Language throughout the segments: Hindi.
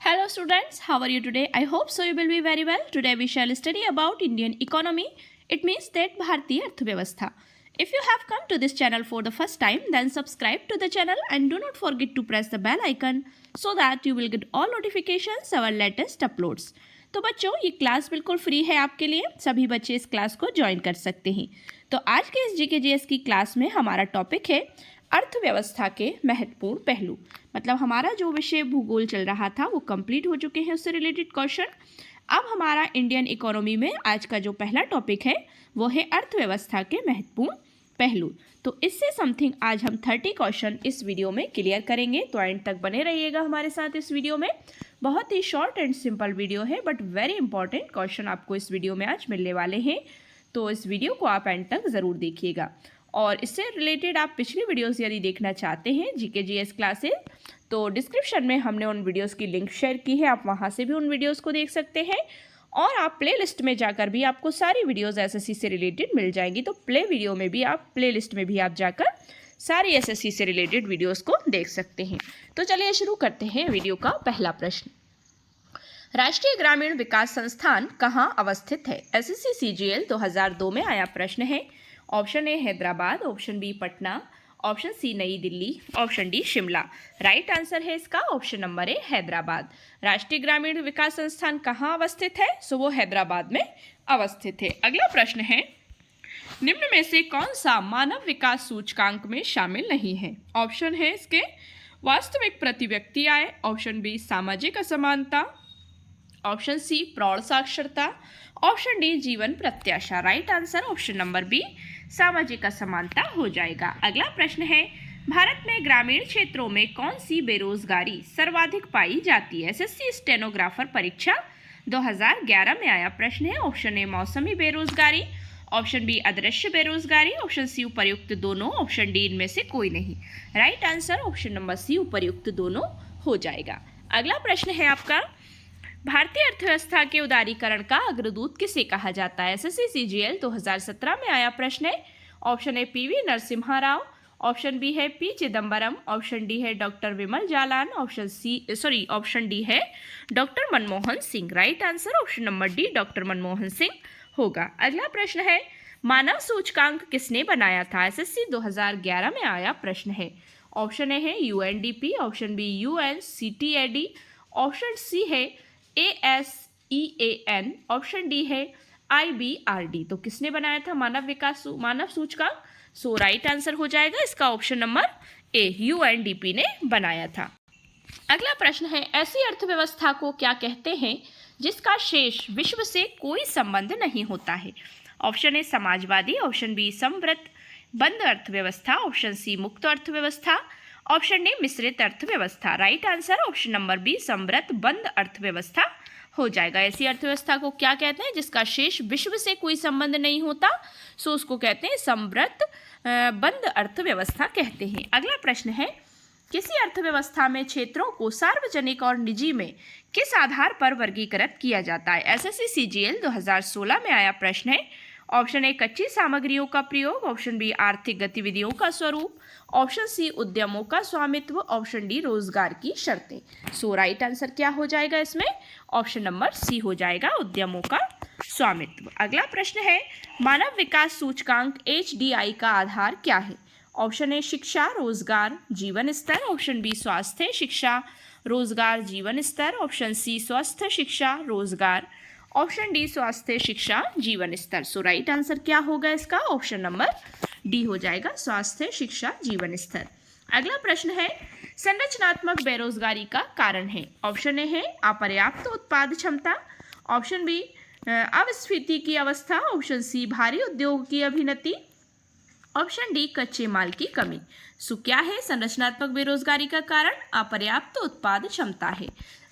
Hello students, how are you today? I hope so you will be very well. Today we shall study about Indian economy. It means that Bharatiya Arthvyavastha. If you have come to this channel for the first time, then subscribe to the channel and do not forget to press the bell icon so that you will get all notifications our latest uploads. तो बच्चों ये क्लास बिल्कुल फ्री है आपके लिए, सभी बच्चे इस क्लास को ज्वाइन कर सकते हैं। तो आज के इस जीके की क्लास में हमारा टॉपिक है अर्थव्यवस्था के महत्वपूर्ण पहलू। मतलब हमारा जो विषय भूगोल चल रहा था वो कंप्लीट हो चुके हैं, उससे रिलेटेड क्वेश्चन। अब हमारा इंडियन इकोनॉमी में आज का जो पहला टॉपिक है वो है अर्थव्यवस्था के महत्वपूर्ण पहलू। तो इससे समथिंग आज हम 30 क्वेश्चन इस वीडियो में क्लियर करेंगे, तो एंड तक बने रहिएगा हमारे साथ इस वीडियो में। बहुत ही शॉर्ट एंड सिंपल वीडियो है बट वेरी इंपॉर्टेंट क्वेश्चन आपको इस वीडियो में आज मिलने वाले हैं, तो इस वीडियो को आप एंड तक ज़रूर देखिएगा। और इससे रिलेटेड आप पिछली वीडियोस यदि देखना चाहते हैं जीके जीएस क्लासेस, तो डिस्क्रिप्शन में हमने उन वीडियोस की लिंक शेयर की है, आप वहां से भी उन वीडियोस को देख सकते हैं। और आप प्लेलिस्ट में जाकर भी आपको सारी वीडियोस एसएससी से रिलेटेड मिल जाएंगी, तो प्लेलिस्ट में भी आप जाकर सारी एसएससी से रिलेटेड वीडियोस को देख सकते हैं। तो चलिए शुरू करते हैं वीडियो का पहला प्रश्न। राष्ट्रीय ग्रामीण विकास संस्थान कहाँ अवस्थित है? एसएससी सीजीएल 2002 में आया प्रश्न है। Option A Hyderabad, option B Patna, option C Nai Delhi, option D Shimla. Right answer है इसका ऑप्शन नंबर ए हैदराबाद। राष्ट्रीय ग्रामीण विकास संस्थान कहाँ अवस्थित है? सो वो हैदराबाद में अवस्थित है। अगला प्रश्न है, निम्न में से कौन सा मानव विकास सूचकांक में शामिल नहीं है? ऑप्शन है इसके वास्तविक प्रति व्यक्ति आय, ऑप्शन बी सामाजिक असमानता, ऑप्शन सी प्रौढ़ साक्षरता, ऑप्शन डी जीवन प्रत्याशा। Right answer option number B सामाजिक असमानता हो जाएगा। अगला प्रश्न है, भारत में ग्रामीण क्षेत्रों में कौन सी बेरोजगारी सर्वाधिक पाई जाती है? एसएससी स्टेनोग्राफर परीक्षा 2011 में आया प्रश्न है। ऑप्शन ए मौसमी बेरोजगारी, ऑप्शन बी अदृश्य बेरोजगारी, ऑप्शन सी उपर्युक्त दोनों, ऑप्शन डी इनमें से कोई नहीं। Right answer option number C उपर्युक्त दोनों हो जाएगा। अगला प्रश्न है आपका, भारतीय अर्थव्यवस्था के उदारीकरण का अग्रदूत किसे कहा जाता है? एसएससी सीजीएल 2017 में आया प्रश्न है। Option A PV Narasimha Rao, option B है पी चिदम्बरम, ऑप्शन डी है doctor Vimal Jalan, option D है doctor Manmohan Singh. Right answer option number D doctor Manmohan Singh होगा। अगला प्रश्न है, मानव सूचकांक किसने बनाया था? एसएससी 2011 में आया प्रश्न है। ऑप्शन ए है UNDP, option B UNCTAD, option C है ASEAN, ऑप्शन डी है IBRD। तो किसने बनाया था मानव सूचकांक? सो राइट आंसर हो जाएगा इसका ऑप्शन नंबर ए, UNDP ने बनाया था। अगला प्रश्न है, ऐसी अर्थव्यवस्था को क्या कहते हैं जिसका शेष विश्व से कोई संबंध नहीं होता है? ऑप्शन ए समाजवादी, ऑप्शन बी समवृत्त बंद अर्थव्यवस्था, ऑप्शन सी मुक्त अर्थव्यवस्था, ऑप्शन डी मिश्रित अर्थव्यवस्था। Right answer option number B समवृत्त बंद अर्थव्यवस्था हो जाएगा। ऐसी अर्थव्यवस्था को क्या कहते हैं जिसका शेष विश्व से कोई संबंध नहीं होता? सो उसको कहते हैं समवृत्त बंद अर्थव्यवस्था कहते हैं। अगला प्रश्न है, किसी अर्थव्यवस्था में क्षेत्रों को सार्वजनिक और निजी में किस आधार पर वर्गीकृत किया जाता है? एसएससी सीजीएल 2016 में आया प्रश्न है। ऑप्शन ए कच्ची सामग्रियों का प्रयोग, ऑप्शन बी आर्थिक गतिविधियों का स्वरूप, ऑप्शन सी उद्यमों का स्वामित्व, ऑप्शन डी रोजगार की शर्तें। सो राइट आंसर क्या हो जाएगा इसमें? ऑप्शन नंबर सी हो जाएगा उद्यमों का स्वामित्व। अगला प्रश्न है, मानव विकास सूचकांक HDI का आधार क्या है? ऑप्शन ए शिक्षा रोजगार जीवन स्तर, ऑप्शन बी स्वास्थ्य शिक्षा रोजगार जीवन स्तर, ऑप्शन सी स्वस्थ शिक्षा रोजगार, ऑप्शन डी स्वास्थ्य शिक्षा जीवन स्तर। सो राइट आंसर क्या होगा इसका? ऑप्शन नंबर डी हो जाएगा स्वास्थ्य शिक्षा जीवन स्तर। अगला प्रश्न है, संरचनात्मक बेरोजगारी का कारण है। ऑप्शन ए है अपर्याप्त उत्पाद क्षमता, ऑप्शन बी अपस्फीति की अवस्था, ऑप्शन सी भारी उद्योग की अभिनति, ऑप्शन डी कच्चे माल की कमी। सो क्या है संरचनात्मक बेरोजगारी का कारण? अपर्याप्त उत्पाद क्षमता है।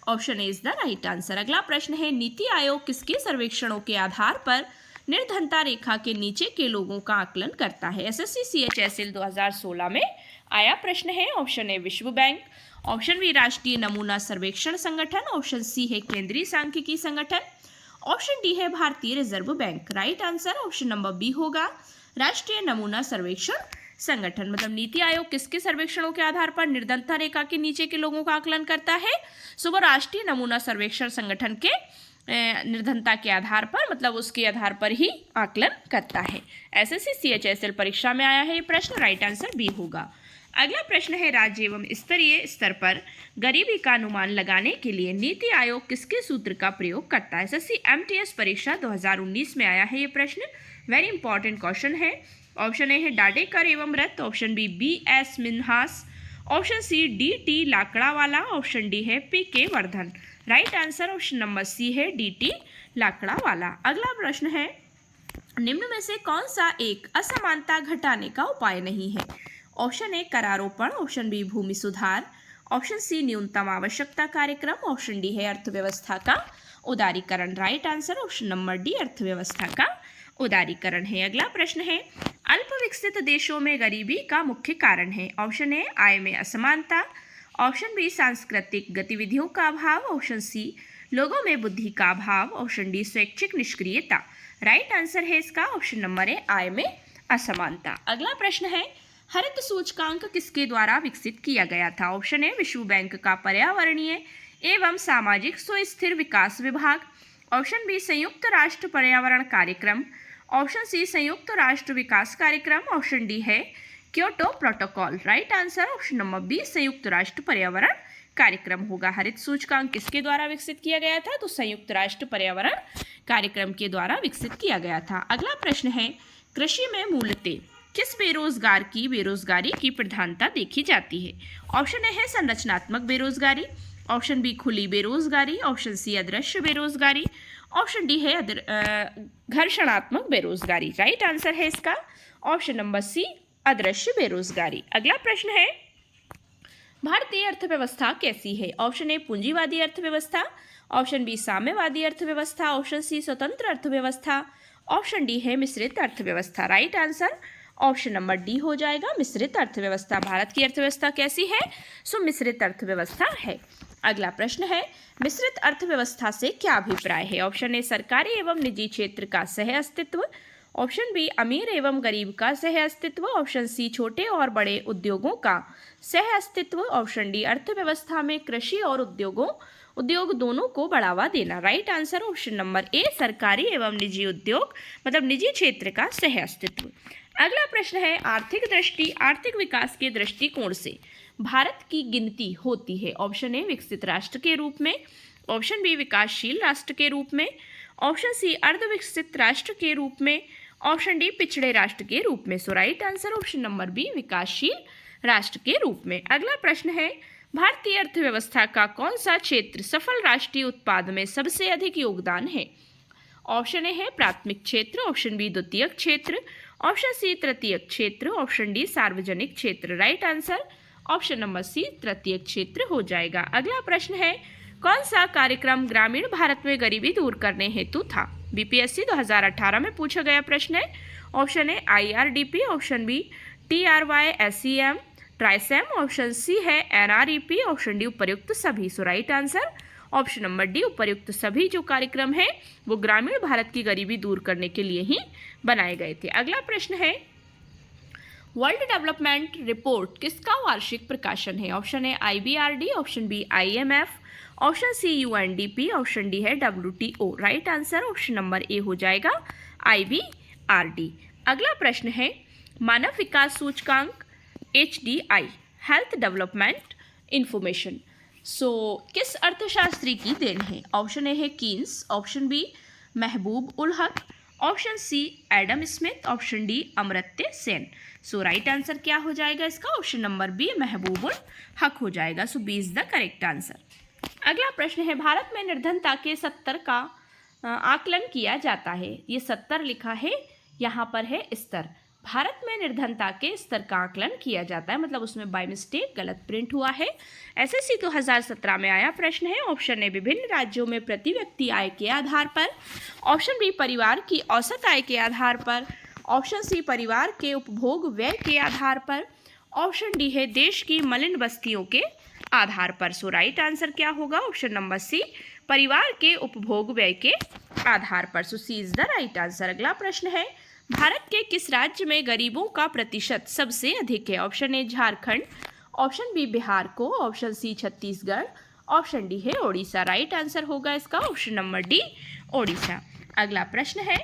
Option A is the right answer. अगला प्रश्न है, नीति आयोग किसके सर्वेक्षणों के आधार पर निर्धनता रेखा के नीचे के लोगों का आकलन करता है? एसएससी CHSL 2016 में आया प्रश्न है। ऑप्शन ए विश्व बैंक, ऑप्शन बी राष्ट्रीय नमूना सर्वेक्षण संगठन, ऑप्शन सी है केंद्रीय सांख्यिकी संगठन, ऑप्शन डी है भारतीय Reserve Bank. Right answer option number B होगा राष्ट्रीय नमूना सर्वेक्षण संगठन। मतलब नीति आयोग किसके सर्वेक्षणों के आधार पर निर्धनता रेखा के नीचे के लोगों का आकलन करता है? सो वो राष्ट्रीय नमूना सर्वेक्षण संगठन के निर्धनता के आधार पर, मतलब उसके आधार पर ही आकलन करता है। एसएससी सीएचएसएल परीक्षा में आया है ये प्रश्न, राइट आंसर बी होगा। अगला प्रश्न है, राज्य एवं स्तरीय स्तर पर गरीबी का अनुमान लगाने के लिए नीति आयोग किसके सूत्र का प्रयोग करता है? एसएससी एमटीएस परीक्षा 2019 में आया है ये प्रश्न, वेरी इंपॉर्टेंट क्वेश्चन है। ऑप्शन ए है डाडेकर एवं Rath, option B BS Minhas, option C DT Lakdawala, option D है PK Vardhan. Right answer option number C है DT लाकड़ावाला। अगला प्रश्न है, निम्न में से कौन सा एक असमानता घटाने का उपाय नहीं है? ऑप्शन ए करारोपण, ऑप्शन बी भूमि सुधार, ऑप्शन सी न्यूनतम आवश्यकता कार्यक्रम, ऑप्शन डी है अर्थव्यवस्था का उदारीकरण। Right answer option number D अर्थव्यवस्था का उदारीकरण है। अगला प्रश्न है, अल्प विकसित देशों में गरीबी का मुख्य कारण है? ऑप्शन ए आय में असमानता, ऑप्शन बी सांस्कृतिक गतिविधियों का अभाव, ऑप्शन सी लोगों में बुद्धि का अभाव, ऑप्शन डी शैक्षिक निष्क्रियता। राइट आंसर है इसका ऑप्शन नंबर ए आय में असमानता। अगला प्रश्न है, हरित सूचकांक किसके द्वारा विकसित किया गया था? ऑप्शन ए विश्व बैंक का पर्यावरणीय एवं सामाजिक सुस्थिर विकास विभाग, ऑप्शन बी संयुक्त राष्ट्र पर्यावरण कार्यक्रम, ऑप्शन सी संयुक्त राष्ट्र विकास कार्यक्रम, ऑप्शन डी है Kyoto protocol. Right answer option number B संयुक्त राष्ट्र पर्यावरण कार्यक्रम होगा। हरित सूचकांक किसके द्वारा विकसित किया गया था? तो संयुक्त राष्ट्र पर्यावरण कार्यक्रम के द्वारा विकसित किया गया था। अगला प्रश्न है, कृषि में मूलतः किस बेरोजगारी की प्रधानता देखी जाती है? ऑप्शन ए है संरचनात्मक बेरोजगारी, ऑप्शन बी खुली बेरोजगारी, ऑप्शन सी अदृश्य बेरोजगारी, ऑप्शन डी है घर्षणात्मक बेरोजगारी। राइट आंसर है इसका ऑप्शन नंबर सी अदृश्य बेरोजगारी। अगला प्रश्न है, भारतीय अर्थव्यवस्था कैसी है? ऑप्शन ए पूंजीवादी अर्थव्यवस्था, ऑप्शन बी साम्यवादी अर्थव्यवस्था, ऑप्शन सी स्वतंत्र अर्थव्यवस्था, ऑप्शन डी है मिश्रित अर्थव्यवस्था। Right answer option number D हो जाएगा मिश्रित अर्थव्यवस्था। भारत की अर्थव्यवस्था कैसी है? सो मिश्रित अर्थव्यवस्था है। अगला प्रश्न है, मिश्रित अर्थव्यवस्था से क्या अभिप्राय है? ऑप्शन ए सरकारी एवं निजी क्षेत्र का सह अस्तित्व, ऑप्शन बी अमीर एवं गरीब का सह अस्तित्व, ऑप्शन सी छोटे और बड़े उद्योगों का सह अस्तित्व, ऑप्शन डी अर्थव्यवस्था में कृषि और उद्योग दोनों को बढ़ावा देना। राइट आंसर ऑप्शन नंबर ए सरकारी एवं निजी उद्योग, मतलब निजी क्षेत्र का सह अस्तित्व। अगला प्रश्न है, आर्थिक विकास के दृष्टिकोण से भारत की गिनती होती है? ऑप्शन ए विकसित राष्ट्र के रूप में, ऑप्शन बी विकासशील राष्ट्र के रूप में, ऑप्शन सी अर्धविकसित राष्ट्र के रूप में, ऑप्शन डी पिछड़े राष्ट्र के रूप में। So right answer option number B विकासशील राष्ट्र के रूप में। अगला प्रश्न है, भारतीय अर्थव्यवस्था का कौन सा क्षेत्र सफल राष्ट्रीय उत्पाद में सबसे अधिक योगदान है? ऑप्शन ए है प्राथमिक क्षेत्र, ऑप्शन बी द्वितीयक क्षेत्र, ऑप्शन सी तृतीयक क्षेत्र, ऑप्शन डी सार्वजनिक क्षेत्र। Right answer option number C तृतीयक क्षेत्र हो जाएगा। अगला प्रश्न है, कौन सा कार्यक्रम ग्रामीण भारत में गरीबी दूर करने हेतु था? बीपीएससी 2018 में पूछा गया प्रश्न है। Option A IRDP, option B TRY-SEM TRYSEM, option C है NREP, ऑप्शन डी उपर्युक्त सभी। So right answer option number D उपर्युक्त सभी जो कार्यक्रम है वो ग्रामीण भारत की गरीबी दूर करने के लिए ही बनाए गए थे। अगला प्रश्न है, वर्ल्ड डेवलपमेंट रिपोर्ट किसका वार्षिक प्रकाशन है? Option A IBRD, option B IMF, option C UNDP, option D है WTO। Right answer option number A हो जाएगा IBRD। अगला प्रश्न है, मानव विकास सूचकांक HDI हेल्थ डेवलपमेंट इंफॉर्मेशन किस अर्थशास्त्री की देन है? ऑप्शन ए है Keynes, option B Mahbub ul Haq, option C Adam Smith, option D Amartya Sen. Right answer क्या हो जाएगा इसका? Option number B Mahbub ul Haq हो जाएगा। B is the correct answer. अगला प्रश्न है, भारत में निर्धनता के 70 का आकलन किया जाता है। ये 70 लिखा है, यहाँ पर है स्तर। भारत में निर्धनता के स्तर का आकलन किया जाता है, मतलब उसमें बाय मिस्टेक गलत प्रिंट हुआ है। एसएससी 2017 में आया प्रश्न है। ऑप्शन ए विभिन्न राज्यों में प्रति व्यक्ति आय के आधार पर, ऑप्शन बी परिवार की औसत आय के आधार पर, ऑप्शन सी परिवार के उपभोग व्यय के आधार पर, ऑप्शन डी है देश की मलिन बस्तियों के आधार पर। राइट आंसर क्या होगा? ऑप्शन नंबर सी परिवार के उपभोग व्यय के आधार पर। सी इज द राइट आंसर। अगला प्रश्न है, भारत के किस राज्य में गरीबों का प्रतिशत सबसे अधिक है? Option A Jharkhand, option B Bihar को, option C Chhattisgarh, option D है ओडिशा। राइट आंसर होगा इसका ऑप्शन नंबर डी, ओडिशा। अगला प्रश्न है,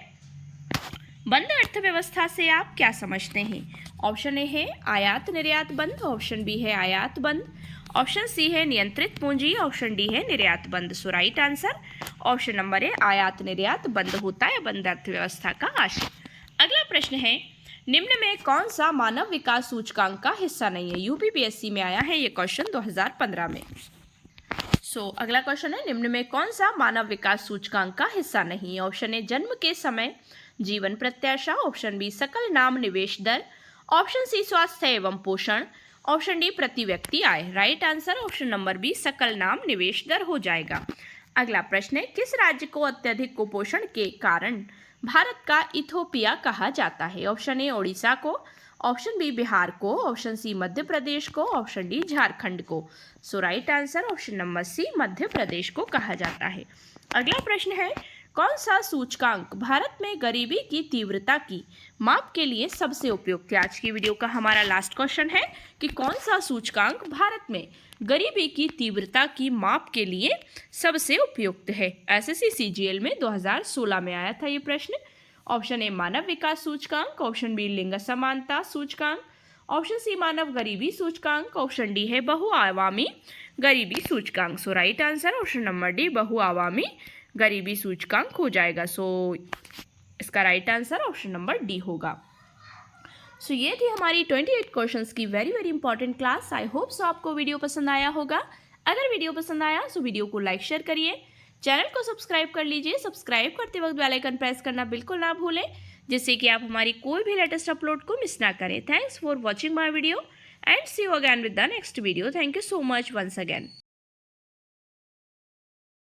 बंद अर्थव्यवस्था से आप क्या समझते हैं? ऑप्शन ए है आयात निर्यात बंद, ऑप्शन बी है आयात बंद, ऑप्शन सी है नियंत्रित पूंजी, ऑप्शन डी है निर्यात बंद। So right answer option number A आयात निर्यात बंद होता है बंद अर्थव्यवस्था का आशय। अगला प्रश्न है, निम्न में कौन सा मानव विकास सूचकांक का हिस्सा नहीं है? यूपीपीएससी में आया है ये क्वेश्चन 2015 में। अगला क्वेश्चन है, निम्न में कौन सा मानव विकास सूचकांक का हिस्सा नहीं है? ऑप्शन ए जन्म के समय जीवन प्रत्याशा, ऑप्शन बी सकल नाम निवेश दर, ऑप्शन सी स्वास्थ्य एवं पोषण, ऑप्शन डी प्रति व्यक्ति आय। Right answer option number B सकल नाम निवेश दर हो जाएगा। अगला प्रश्न है, किस राज्य को अत्यधिक कुपोषण के कारण भारत का इथोपिया कहा जाता है? ऑप्शन ए ओडिशा को, ऑप्शन बी बिहार को, ऑप्शन सी मध्य प्रदेश को, ऑप्शन डी झारखंड को। So right answer option number C Madhya Pradesh को कहा जाता है। अगला प्रश्न है, कौन सा सूचकांक भारत में गरीबी की तीव्रता की माप के लिए सबसे उपयुक्त है? आज की वीडियो का हमारा लास्ट क्वेश्चन है कि कौन सा सूचकांक भारत में गरीबी की तीव्रता की माप के लिए सबसे उपयुक्त है? एसएससी सीजीएल में 2016 में आया था ये प्रश्न। ऑप्शन ए मानव विकास सूचकांक, ऑप्शन बी लिंग समानता सूचकांक, ऑप्शन सी मानव गरीबी सूचकांक, ऑप्शन डी है बहुआयामी गरीबी सूचकांक। So right answer option number D बहुआयामी गरीबी सूचकांक हो जाएगा। इसका right answer option number D होगा। ये थी हमारी 28 क्वेश्चंस की very important class. I hope so आपको वीडियो पसंद आया होगा। अगर वीडियो पसंद आया तो वीडियो को लाइक शेयर करिए, चैनल को सब्सक्राइब कर लीजिए। सब्सक्राइब करते वक्त बेल आइकन प्रेस करना बिल्कुल ना भूलें, जिससे कि आप हमारी कोई भी लेटेस्ट अपलोड को मिस ना करें। Thanks for watching my video and see you again with the next video. Thank you so much once again.